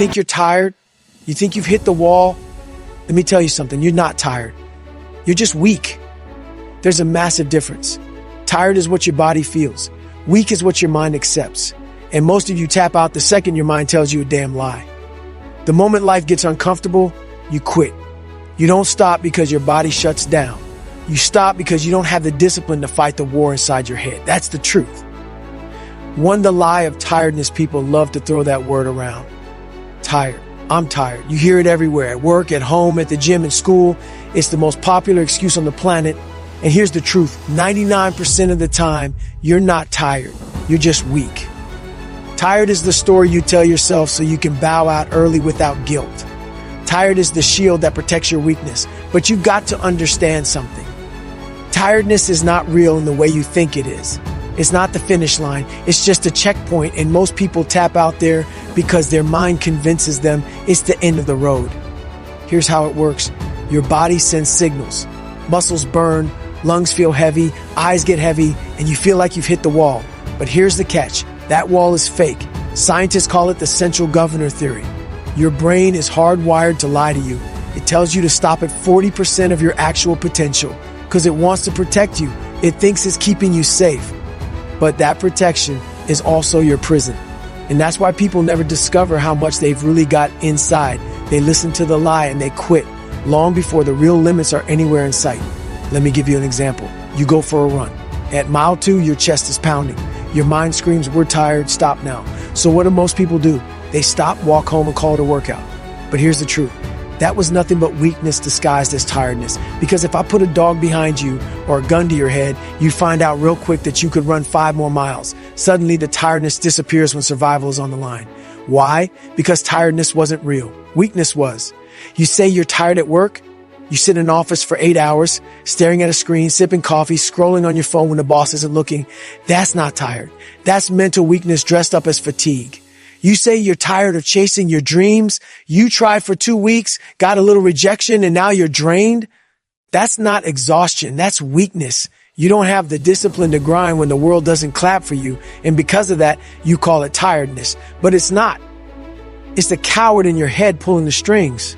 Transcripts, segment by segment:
think you're tired? You think you've hit the wall? Let me tell you something. You're not tired. You're just weak. There's a massive difference. Tired is what your body feels. Weak is what your mind accepts. And most of you tap out the second your mind tells you a damn lie. The moment life gets uncomfortable, you quit. You don't stop because your body shuts down. You stop because you don't have the discipline to fight the war inside your head. That's the truth. The lie of tiredness, people love to throw that word around. Tired. I'm tired. You hear it everywhere, at work, at home, at the gym, in school. It's the most popular excuse on the planet. And here's the truth. 99% of the time, you're not tired. You're just weak. Tired is the story you tell yourself so you can bow out early without guilt. Tired is the shield that protects your weakness. But you've got to understand something. Tiredness is not real in the way you think it is. It's not the finish line. It's just a checkpoint, and most people tap out there because their mind convinces them it's the end of the road. Here's how it works. Your body sends signals. Muscles burn, lungs feel heavy, eyes get heavy, and you feel like you've hit the wall. But here's the catch. That wall is fake. Scientists call it the central governor theory. Your brain is hardwired to lie to you. It tells you to stop at 40% of your actual potential because it wants to protect you. It thinks it's keeping you safe. But that protection is also your prison. And that's why people never discover how much they've really got inside. They listen to the lie and they quit long before the real limits are anywhere in sight. Let me give you an example. You go for a run. At mile 2, your chest is pounding. Your mind screams, we're tired, stop now. So what do most people do? They stop, walk home, and call it a workout. But here's the truth. That was nothing but weakness disguised as tiredness. Because if I put a dog behind you or a gun to your head, you'd find out real quick that you could run 5 more miles. Suddenly, the tiredness disappears when survival is on the line. Why? Because tiredness wasn't real. Weakness was. You say you're tired at work. You sit in an office for 8 hours, staring at a screen, sipping coffee, scrolling on your phone when the boss isn't looking. That's not tired. That's mental weakness dressed up as fatigue. You say you're tired of chasing your dreams. You tried for 2 weeks, got a little rejection, and now you're drained. That's not exhaustion. That's weakness. You don't have the discipline to grind when the world doesn't clap for you. And because of that, you call it tiredness. But it's not. It's the coward in your head pulling the strings.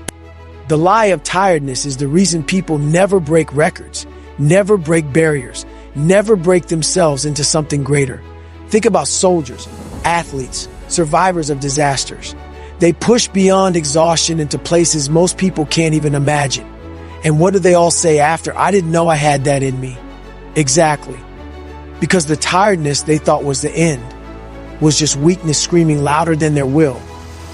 The lie of tiredness is the reason people never break records, never break barriers, never break themselves into something greater. Think about soldiers, athletes, survivors of disasters. They push beyond exhaustion into places most people can't even imagine. And what do they all say after? I didn't know I had that in me. Exactly. Because the tiredness they thought was the end was just weakness screaming louder than their will.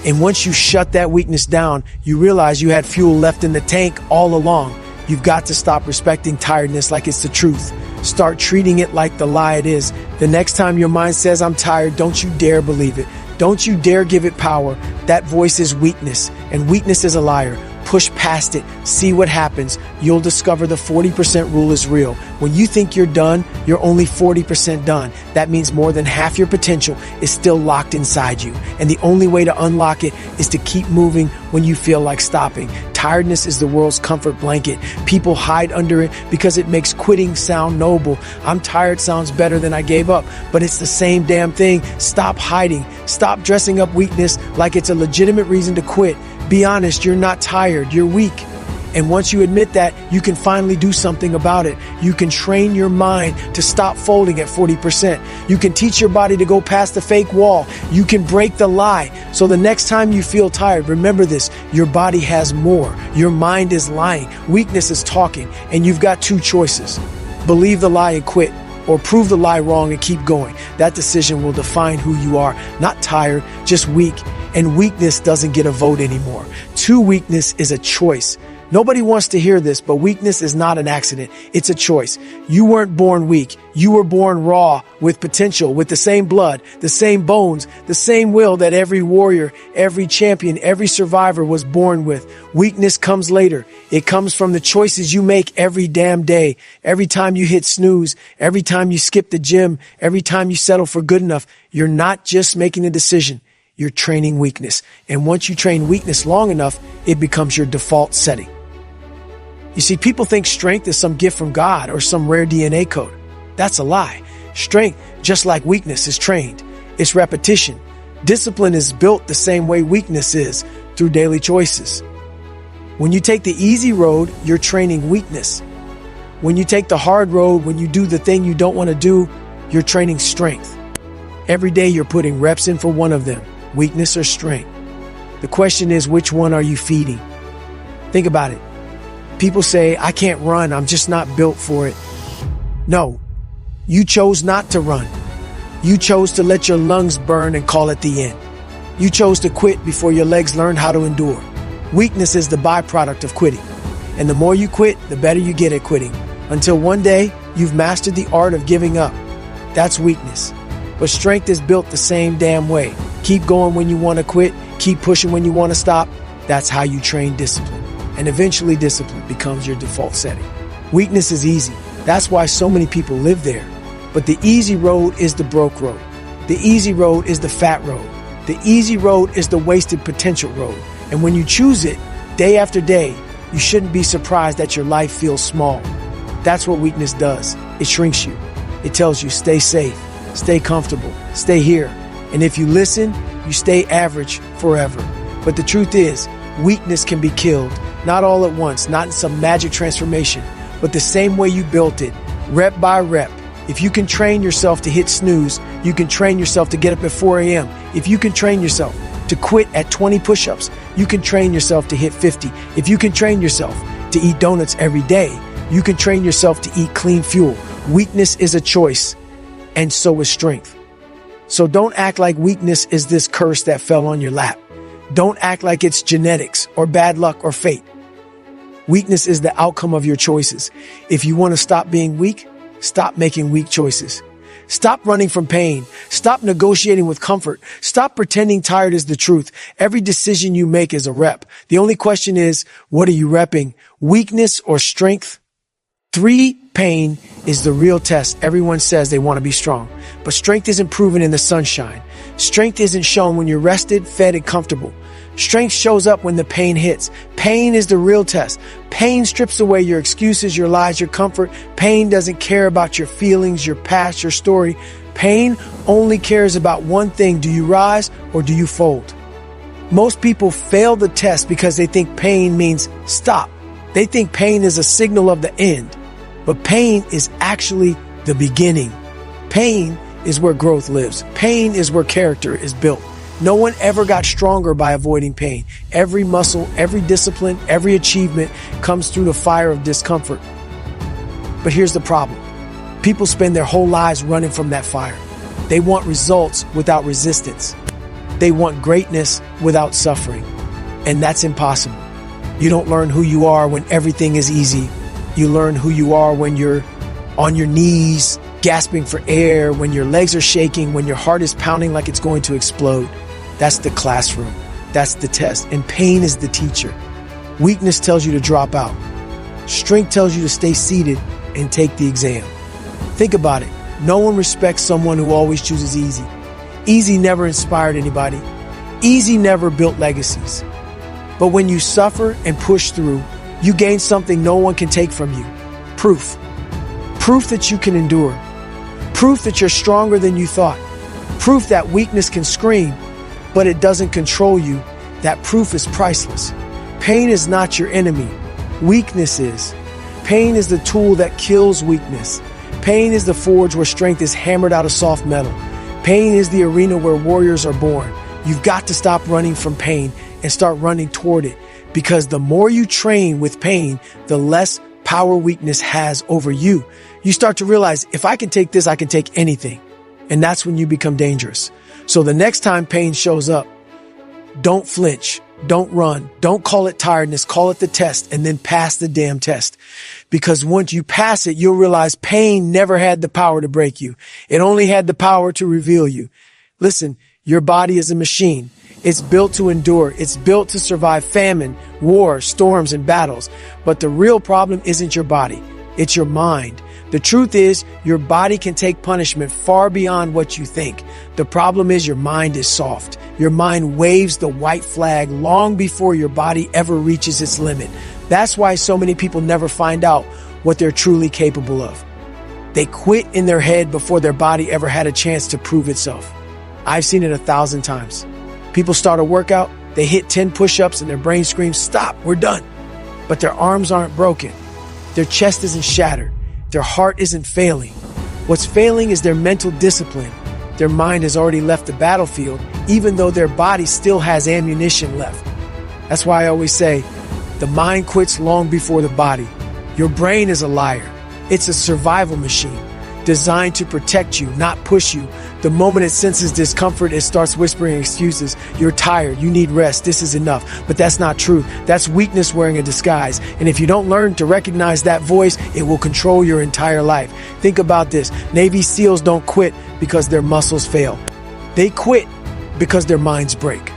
And once you shut that weakness down, you realize you had fuel left in the tank all along. You've got to stop respecting tiredness like it's the truth. Start treating it like the lie it is. The next time your mind says, I'm tired, don't you dare believe it. Don't you dare give it power. That voice is weakness, and weakness is a liar. Push past it. See what happens. You'll discover the 40% rule is real. When you think you're done, you're only 40% done. That means more than half your potential is still locked inside you. And the only way to unlock it is to keep moving when you feel like stopping. Tiredness is the world's comfort blanket. People hide under it because it makes quitting sound noble. I'm tired sounds better than I gave up, but it's the same damn thing. Stop hiding. Stop dressing up weakness like it's a legitimate reason to quit. Be honest, you're not tired, you're weak. And once you admit that, you can finally do something about it. You can train your mind to stop folding at 40%. You can teach your body to go past the fake wall. You can break the lie. So the next time you feel tired, remember this, your body has more. Your mind is lying. Weakness is talking. And you've got 2 choices. Believe the lie and quit, or prove the lie wrong and keep going. That decision will define who you are. Not tired, just weak. And weakness doesn't get a vote anymore. True weakness is a choice. Nobody wants to hear this, but weakness is not an accident. It's a choice. You weren't born weak. You were born raw, with potential, with the same blood, the same bones, the same will that every warrior, every champion, every survivor was born with. Weakness comes later. It comes from the choices you make every damn day. Every time you hit snooze, every time you skip the gym, every time you settle for good enough, you're not just making a decision. You're training weakness. And once you train weakness long enough, it becomes your default setting. You see, people think strength is some gift from God or some rare DNA code. That's a lie. Strength, just like weakness, is trained. It's repetition. Discipline is built the same way weakness is, through daily choices. When you take the easy road, you're training weakness. When you take the hard road, when you do the thing you don't want to do, you're training strength. Every day you're putting reps in for one of them, weakness or strength. The question is, which one are you feeding? Think about it. People say, I can't run, I'm just not built for it. No, you chose not to run. You chose to let your lungs burn and call it the end. You chose to quit before your legs learned how to endure. Weakness is the byproduct of quitting. And the more you quit, the better you get at quitting. Until one day, you've mastered the art of giving up. That's weakness. But strength is built the same damn way. Keep going when you want to quit. Keep pushing when you want to stop. That's how you train discipline. And eventually discipline becomes your default setting. Weakness is easy. That's why so many people live there. But the easy road is the broke road. The easy road is the fat road. The easy road is the wasted potential road. And when you choose it, day after day, you shouldn't be surprised that your life feels small. That's what weakness does. It shrinks you. It tells you, stay safe, stay comfortable, stay here. And if you listen, you stay average forever. But the truth is, weakness can be killed, not all at once, not in some magic transformation, but the same way you built it, rep by rep. If you can train yourself to hit snooze, you can train yourself to get up at 4 a.m. If you can train yourself to quit at 20 push-ups, you can train yourself to hit 50. If you can train yourself to eat donuts every day, you can train yourself to eat clean fuel. Weakness is a choice, and so is strength. So don't act like weakness is this curse that fell on your lap. Don't act like it's genetics or bad luck or fate. Weakness is the outcome of your choices. If you want to stop being weak, stop making weak choices. Stop running from pain. Stop negotiating with comfort. Stop pretending tired is the truth. Every decision you make is a rep. The only question is, what are you repping? Weakness or strength? 3, pain is the real test. Everyone says they want to be strong, but strength isn't proven in the sunshine. Strength isn't shown when you're rested, fed, and comfortable. Strength shows up when the pain hits. Pain is the real test. Pain strips away your excuses, your lies, your comfort. Pain doesn't care about your feelings, your past, your story. Pain only cares about one thing. Do you rise or do you fold? Most people fail the test because they think pain means stop. They think pain is a signal of the end. But pain is actually the beginning. Pain is where growth lives. Pain is where character is built. No one ever got stronger by avoiding pain. Every muscle, every discipline, every achievement comes through the fire of discomfort. But here's the problem. People spend their whole lives running from that fire. They want results without resistance. They want greatness without suffering. And that's impossible. You don't learn who you are when everything is easy. You learn who you are when you're on your knees, gasping for air, when your legs are shaking, when your heart is pounding like it's going to explode. That's the classroom. That's the test. And pain is the teacher. Weakness tells you to drop out. Strength tells you to stay seated and take the exam. Think about it. No one respects someone who always chooses easy. Easy never inspired anybody. Easy never built legacies. But when you suffer and push through, you gain something no one can take from you. Proof. Proof that you can endure. Proof that you're stronger than you thought. Proof that weakness can scream, but it doesn't control you. That proof is priceless. Pain is not your enemy. Weakness is. Pain is the tool that kills weakness. Pain is the forge where strength is hammered out of soft metal. Pain is the arena where warriors are born. You've got to stop running from pain and start running toward it. Because the more you train with pain, the less power weakness has over you. You start to realize, if I can take this, I can take anything. And that's when you become dangerous. So the next time pain shows up, don't flinch, don't run, don't call it tiredness, call it the test, and then pass the damn test. Because once you pass it, you'll realize pain never had the power to break you. It only had the power to reveal you. Listen, your body is a machine. It's built to endure. It's built to survive famine, war, storms, and battles. But the real problem isn't your body. It's your mind. The truth is, your body can take punishment far beyond what you think. The problem is your mind is soft. Your mind waves the white flag long before your body ever reaches its limit. That's why so many people never find out what they're truly capable of. They quit in their head before their body ever had a chance to prove itself. I've seen it 1,000 times. People start a workout, they hit 10 push-ups and their brain screams, "Stop, we're done." But their arms aren't broken. Their chest isn't shattered. Their heart isn't failing. What's failing is their mental discipline. Their mind has already left the battlefield, even though their body still has ammunition left. That's why I always say, the mind quits long before the body. Your brain is a liar. It's a survival machine designed to protect you, not push you. The moment it senses discomfort, it starts whispering excuses. You're tired. You need rest. This is enough. But that's not true. That's weakness wearing a disguise. And if you don't learn to recognize that voice, it will control your entire life. Think about this. Navy SEALs don't quit because their muscles fail. They quit because their minds break.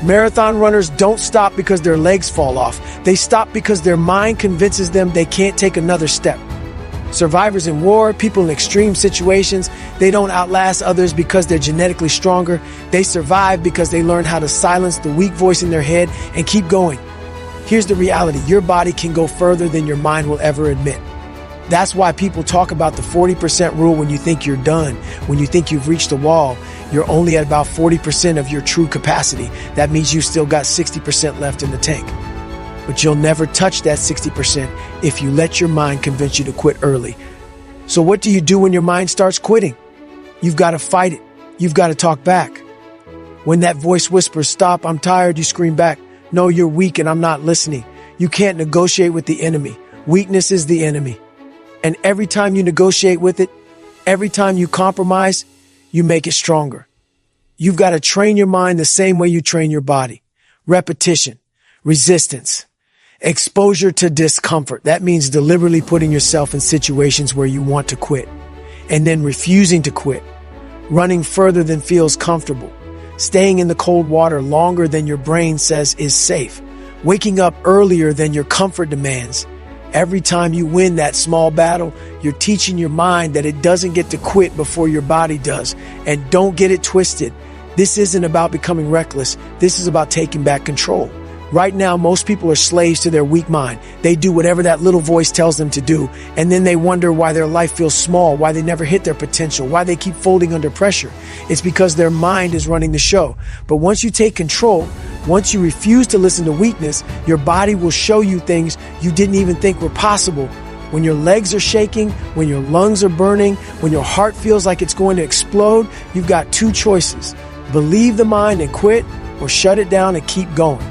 Marathon runners don't stop because their legs fall off. They stop because their mind convinces them they can't take another step. Survivors in war, people in extreme situations, they don't outlast others because they're genetically stronger. They survive because they learn how to silence the weak voice in their head and keep going. Here's the reality. Your body can go further than your mind will ever admit. That's why people talk about the 40% rule when you think you're done. When you think you've reached a wall, you're only at about 40% of your true capacity. That means you've still got 60% left in the tank. But you'll never touch that 60% if you let your mind convince you to quit early. So what do you do when your mind starts quitting? You've got to fight it. You've got to talk back. When that voice whispers, "Stop, I'm tired," you scream back, "No, you're weak and I'm not listening." You can't negotiate with the enemy. Weakness is the enemy. And every time you negotiate with it, every time you compromise, you make it stronger. You've got to train your mind the same way you train your body. Repetition, resistance, exposure to discomfort. That means deliberately putting yourself in situations where you want to quit, and then refusing to quit, running further than feels comfortable, staying in the cold water longer than your brain says is safe, waking up earlier than your comfort demands. Every time you win that small battle, you're teaching your mind that it doesn't get to quit before your body does. And don't get it twisted. This isn't about becoming reckless. This is about taking back control. Right now, most people are slaves to their weak mind. They do whatever that little voice tells them to do, and then they wonder why their life feels small, why they never hit their potential, why they keep folding under pressure. It's because their mind is running the show. But once you take control, once you refuse to listen to weakness, your body will show you things you didn't even think were possible. When your legs are shaking, when your lungs are burning, when your heart feels like it's going to explode, you've got two choices. Believe the mind and quit, or shut it down and keep going.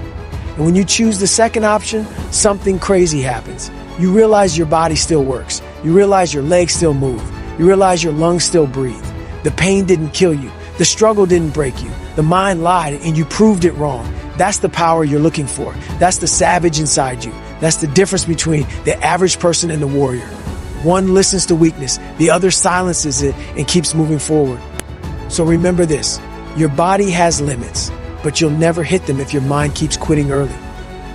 And when you choose the second option, something crazy happens. You realize your body still works. You realize your legs still move. You realize your lungs still breathe. The pain didn't kill you. The struggle didn't break you. The mind lied and you proved it wrong. That's the power you're looking for. That's the savage inside you. That's the difference between the average person and the warrior. One listens to weakness. The other silences it and keeps moving forward. So remember this. Your body has limits, but you'll never hit them if your mind keeps quitting early.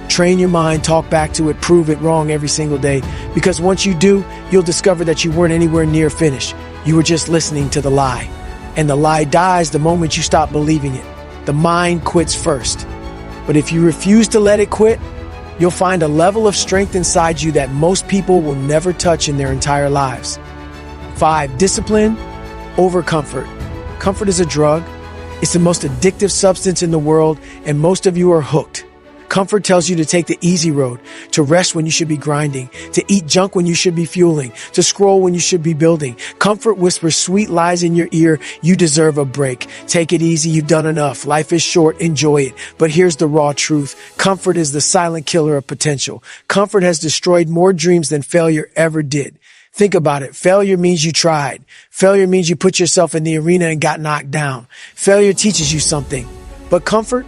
Train your mind, talk back to it, prove it wrong every single day. Because once you do, you'll discover that you weren't anywhere near finished. You were just listening to the lie. And the lie dies the moment you stop believing it. The mind quits first. But if you refuse to let it quit, you'll find a level of strength inside you that most people will never touch in their entire lives. 5, discipline over comfort. Comfort is a drug. It's the most addictive substance in the world, and most of you are hooked. Comfort tells you to take the easy road, to rest when you should be grinding, to eat junk when you should be fueling, to scroll when you should be building. Comfort whispers sweet lies in your ear. You deserve a break. Take it easy. You've done enough. Life is short. Enjoy it. But here's the raw truth. Comfort is the silent killer of potential. Comfort has destroyed more dreams than failure ever did. Think about it. Failure means you tried. Failure means you put yourself in the arena and got knocked down. Failure teaches you something. But comfort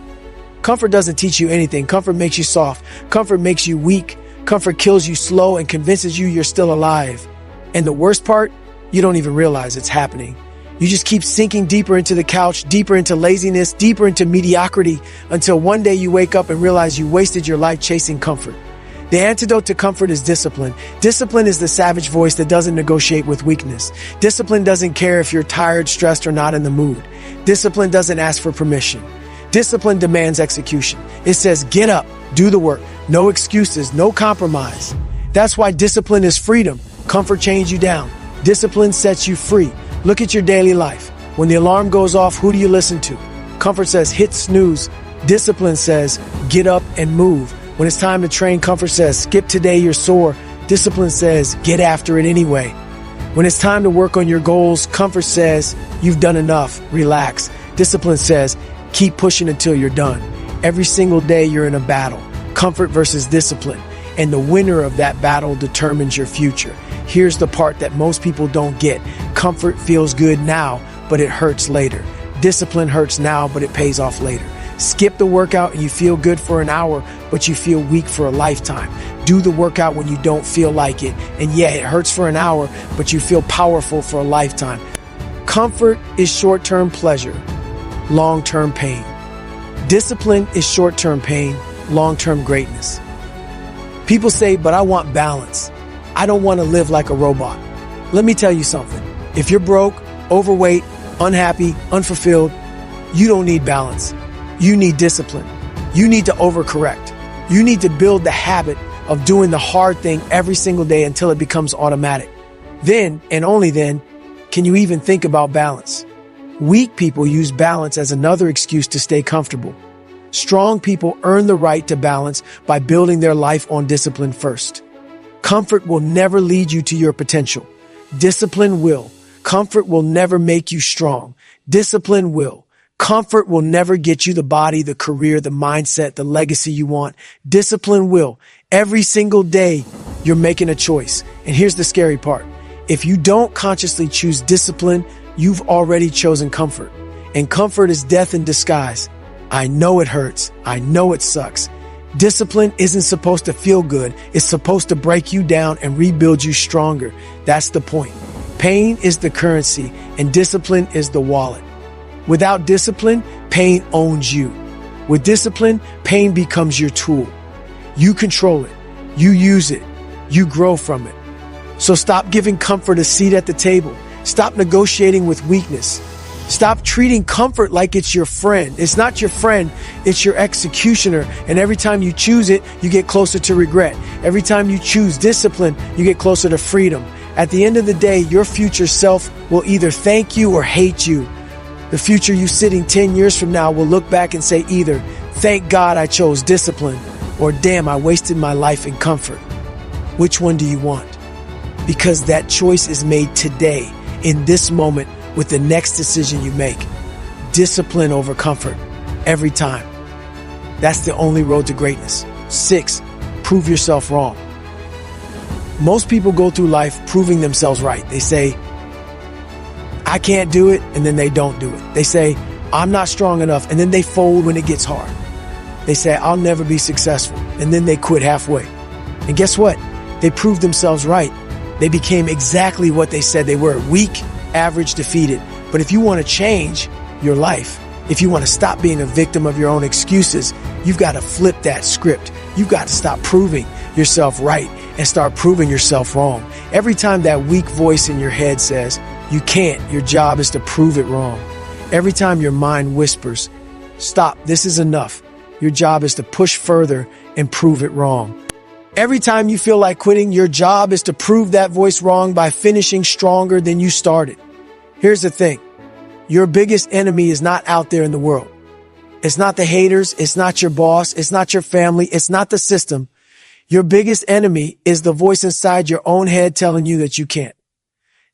doesn't teach you anything. Comfort makes you soft. Comfort makes you weak. Comfort kills you slow and convinces you you're still alive. And the worst part, you don't even realize it's happening. You just keep sinking deeper into the couch, deeper into laziness, deeper into mediocrity, until one day you wake up and realize you wasted your life chasing comfort. The antidote to comfort is discipline. Discipline is the savage voice that doesn't negotiate with weakness. Discipline doesn't care if you're tired, stressed, or not in the mood. Discipline doesn't ask for permission. Discipline demands execution. It says, get up, do the work. No excuses, no compromise. That's why discipline is freedom. Comfort chains you down. Discipline sets you free. Look at your daily life. When the alarm goes off, who do you listen to? Comfort says, hit snooze. Discipline says, get up and move. When it's time to train, comfort says, skip today, you're sore. Discipline says, get after it anyway. When it's time to work on your goals, comfort says, you've done enough, relax. Discipline says, keep pushing until you're done. Every single day you're in a battle, comfort versus discipline, and the winner of that battle determines your future. Here's the part that most people don't get. Comfort feels good now, but it hurts later. Discipline hurts now, but it pays off later. Skip the workout and you feel good for an hour, but you feel weak for a lifetime. Do the workout when you don't feel like it, and yeah, it hurts for an hour, but you feel powerful for a lifetime. Comfort is short-term pleasure, long-term pain. Discipline is short-term pain, long-term greatness. People say, but I want balance. I don't want to live like a robot. Let me tell you something. If you're broke, overweight, unhappy, unfulfilled, you don't need balance. You need discipline. You need to overcorrect. You need to build the habit of doing the hard thing every single day until it becomes automatic. Then, and only then, can you even think about balance. Weak people use balance as another excuse to stay comfortable. Strong people earn the right to balance by building their life on discipline first. Comfort will never lead you to your potential. Discipline will. Comfort will never make you strong. Discipline will. Comfort will never get you the body, the career, the mindset, the legacy you want. Discipline will. Every single day, you're making a choice. And here's the scary part. If you don't consciously choose discipline, you've already chosen comfort. And comfort is death in disguise. I know it hurts. I know it sucks. Discipline isn't supposed to feel good. It's supposed to break you down and rebuild you stronger. That's the point. Pain is the currency and discipline is the wallet. Without discipline, pain owns you. With discipline, pain becomes your tool. You control it. You use it. You grow from it. So stop giving comfort a seat at the table. Stop negotiating with weakness. Stop treating comfort like it's your friend. It's not your friend, it's your executioner. And every time you choose it, you get closer to regret. Every time you choose discipline, you get closer to freedom. At the end of the day, your future self will either thank you or hate you. The future you sitting 10 years from now will look back and say either, thank God I chose discipline, or damn, I wasted my life in comfort. Which one do you want? Because that choice is made today, in this moment, with the next decision you make. Discipline over comfort, every time. That's the only road to greatness. 6, prove yourself wrong. Most people go through life proving themselves right. They say, I can't do it, and then they don't do it. They say, I'm not strong enough, and then they fold when it gets hard. They say, I'll never be successful, and then they quit halfway. And guess what? They proved themselves right. They became exactly what they said they were, weak, average, defeated. But if you want to change your life, if you want to stop being a victim of your own excuses, you've got to flip that script. You've got to stop proving yourself right and start proving yourself wrong. Every time that weak voice in your head says, you can't, your job is to prove it wrong. Every time your mind whispers, stop, this is enough, your job is to push further and prove it wrong. Every time you feel like quitting, your job is to prove that voice wrong by finishing stronger than you started. Here's the thing. Your biggest enemy is not out there in the world. It's not the haters. It's not your boss. It's not your family. It's not the system. Your biggest enemy is the voice inside your own head telling you that you can't.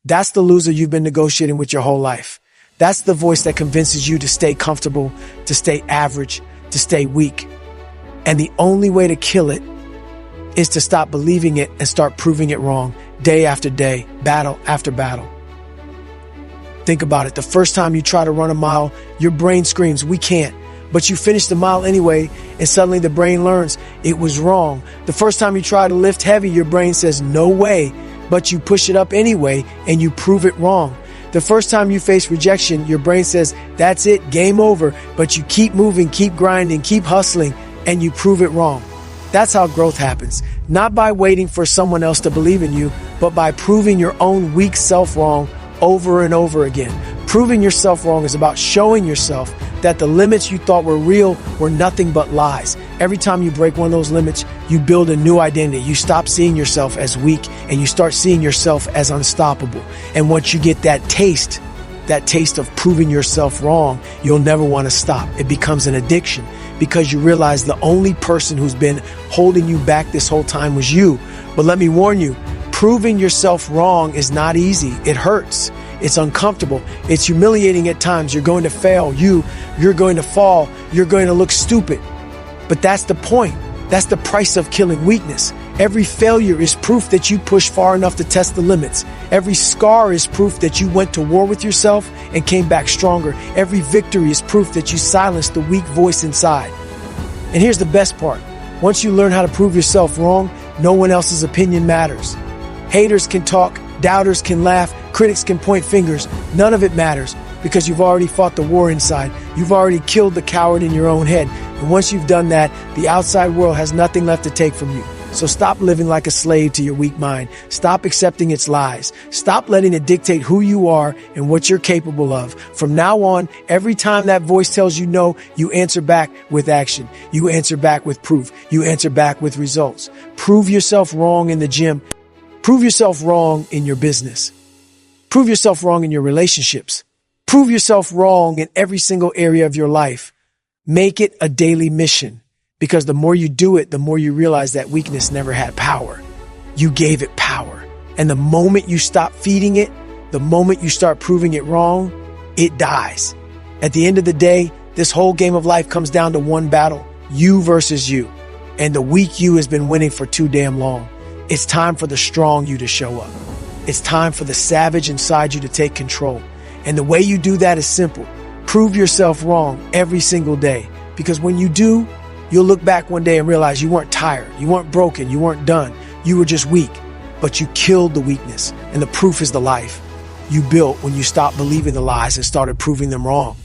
That's the loser you've been negotiating with your whole life. That's the voice that convinces you to stay comfortable, to stay average, to stay weak. And the only way to kill it is to stop believing it and start proving it wrong day after day, battle after battle. Think about it. The first time you try to run a mile, your brain screams, we can't. But you finish the mile anyway, and suddenly the brain learns it was wrong. The first time you try to lift heavy, your brain says, no way. But you push it up anyway, and you prove it wrong. The first time you face rejection, your brain says, that's it, game over. But you keep moving, keep grinding, keep hustling, and you prove it wrong. That's how growth happens. Not by waiting for someone else to believe in you, but by proving your own weak self wrong over and over again. Proving yourself wrong is about showing yourself that the limits you thought were real were nothing but lies. Every time you break one of those limits, you build a new identity. You stop seeing yourself as weak and you start seeing yourself as unstoppable. And once you get that taste that taste of proving yourself wrong, you'll never want to stop. It becomes an addiction because you realize the only person who's been holding you back this whole time was you. But let me warn you, proving yourself wrong is not easy. It hurts. It's uncomfortable. It's humiliating at times. You're going to fail. You're going to fall. You're going to look stupid. But that's the point. That's the price of killing weakness. Every failure is proof that you pushed far enough to test the limits. Every scar is proof that you went to war with yourself and came back stronger. Every victory is proof that you silenced the weak voice inside. And here's the best part. Once you learn how to prove yourself wrong, no one else's opinion matters. Haters can talk, doubters can laugh, critics can point fingers. None of it matters because you've already fought the war inside. You've already killed the coward in your own head. And once you've done that, the outside world has nothing left to take from you. So stop living like a slave to your weak mind. Stop accepting its lies. Stop letting it dictate who you are and what you're capable of. From now on, every time that voice tells you no, you answer back with action. You answer back with proof. You answer back with results. Prove yourself wrong in the gym. Prove yourself wrong in your business. Prove yourself wrong in your relationships. Prove yourself wrong in every single area of your life. Make it a daily mission. Because the more you do it, the more you realize that weakness never had power. You gave it power. And the moment you stop feeding it, the moment you start proving it wrong, it dies. At the end of the day, this whole game of life comes down to one battle, you versus you. And the weak you has been winning for too damn long. It's time for the strong you to show up. It's time for the savage inside you to take control. And the way you do that is simple. Prove yourself wrong every single day. Because when you do, you'll look back one day and realize you weren't tired, you weren't broken, you weren't done. You were just weak, but you killed the weakness. And the proof is the life you built when you stopped believing the lies and started proving them wrong.